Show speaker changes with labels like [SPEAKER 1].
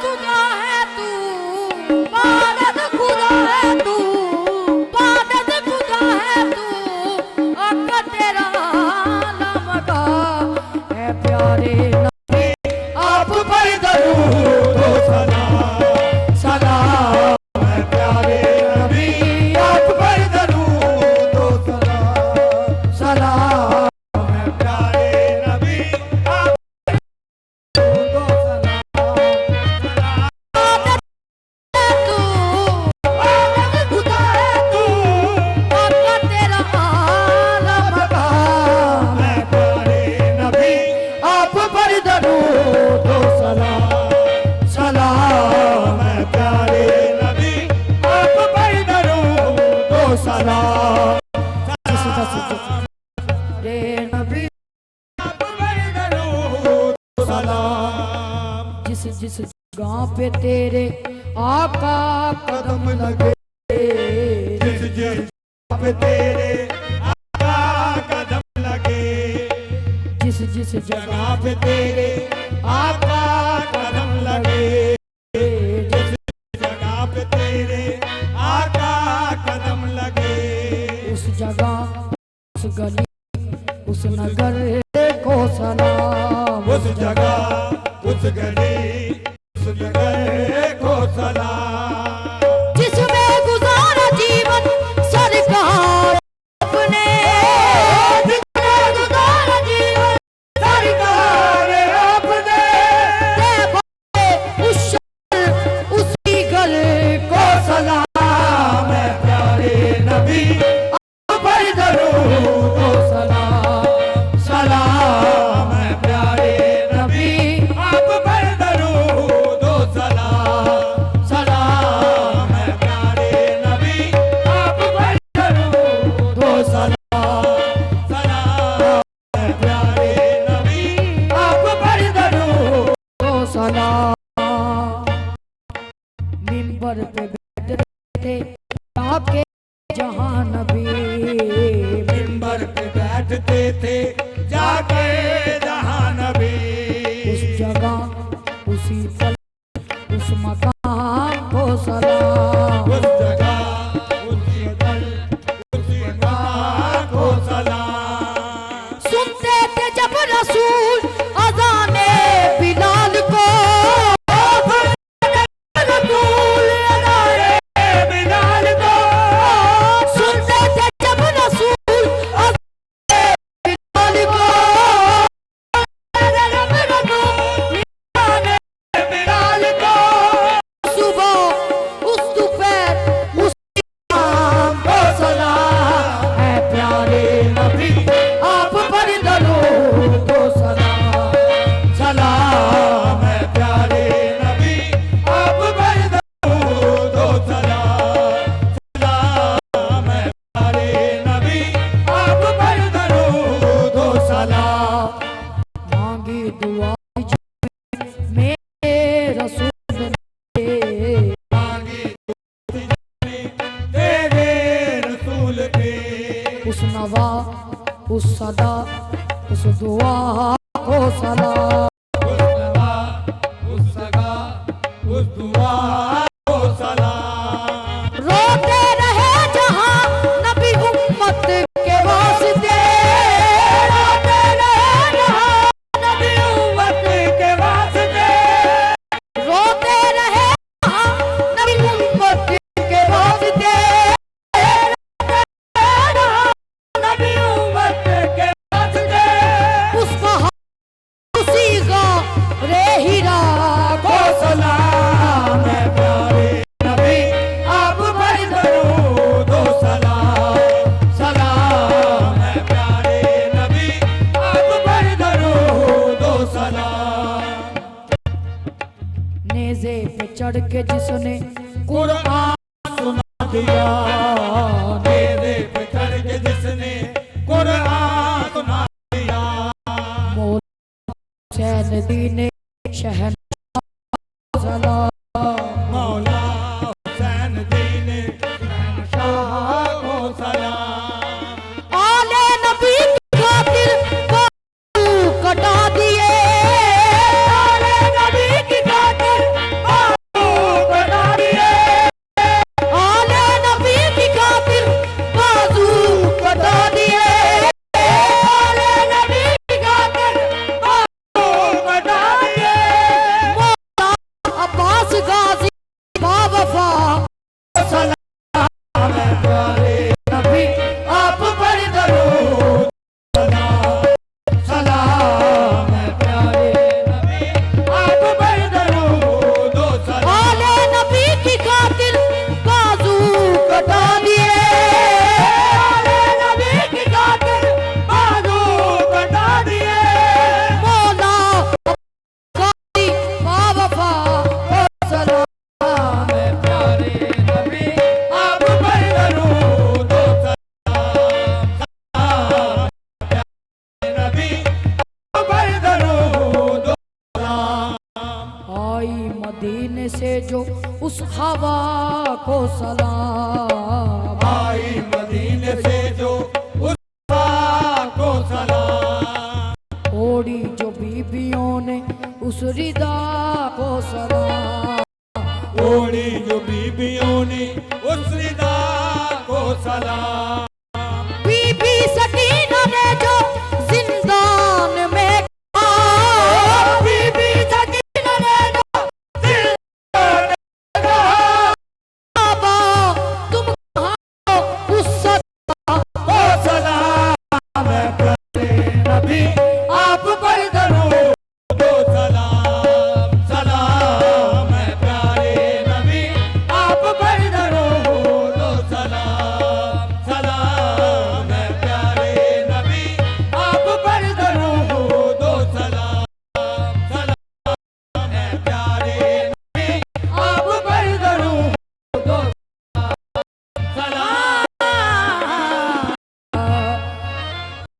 [SPEAKER 1] खुदा है तू, बादल खुदा है तू, बादल खुदा है तू, अक्का तेरा लमका है प्यारे नबी आप पर दरूद ओ सलाम, सलाम है प्यारे नबी आप पर दरूद ओ सलाम, सलाम है प्यारे नबी आप पर दरूद ओ जिस जगह पे तेरे आका कदम लगे, जिस जगह पे तेरे आका कदम लगे, जिस जगह पे तेरे आका कदम लगे, जिस जगह पे तेरे आका कदम लगे, उस जगह उस गली उस नगर को सलाम, उस जगह उस गली उस नगर को सलाम, जिसमें गुजारा जीवन सरकार अपने, जिसमें गुजारा जीवन सरकार अपने, उस उसी गल को सलाम है प्यारे नबी आप पर दरूद ओ सलाम, सलाम है प्यारे नबी आप पर दरूद ओ सलाम, सलाम है प्यारे नबी आप पर दरूद ओ सलाम, सलाम है प्यारे नबी आप पर दरूद ओ सलाम। मिंबर पे बैठ रहे थे आपके जहां नबी, मिंबर पे बैठते थे जाके जहां नबी, उस जगह उसी पल उस मकान को सलाम, उस जगह उसी पल उसी मकान को सलाम। सुनते थे जब रसूल अज़ाने बिलाल को, रसूल अज़ाने बिलाल को, सुनते थे जब रसूल अज़ाने बिलाल को, बिलाल को, सुबह उस दोपहर उस शाम को सलाम है प्यारे नबी आप पर दरूद ओ सलाम, सलाम है प्यारे नबी आप पर दरूद ओ सलाम, सलाम है प्यारे नबी आप पर दरूद ओ सलाम। मांगी दुआ मेरे रसूल ने, मांगी तेरे रसूल ने, उस नवा उस सदा उस दुआ को सलाम, उस नवा उस सदा उस दुआ को सलाम। रोते रहे जहां नबी उम्मत के वास्ते, रोते रहे जहां नबी उम्मत के वास्ते, रोते रहे जहां नबी उम्मत के वास्ते, नबी उम्मत के वास्ते, उसको उसी का रे हीरा को सलाम है प्यारे नबी आप पर दरूद ओ सलाम, सलाम है प्यारे नबी आप पर दरूद ओ सलाम। नेज़े पे चढ़ के जिसने कुरान सुना दिया, नेज़े पे चढ़ के जिसने कुरान सुना दिया, मौला हुसैन दीने शहनशाह सलाम, मौला हुसैन दीने शहनशाह को सलाम। आले नबी की खातिर बाजू कटा दिए, आले नबी की खातिर मदीने से जो उस हवा को सलाम,
[SPEAKER 2] आई मदीने से जो उस हवा को सलाम,
[SPEAKER 1] ओढ़ी जो बीबियों ने उस रिदा को सलाम,
[SPEAKER 2] ओढ़ी जो बीबियों ने उस रिदा को सलाम।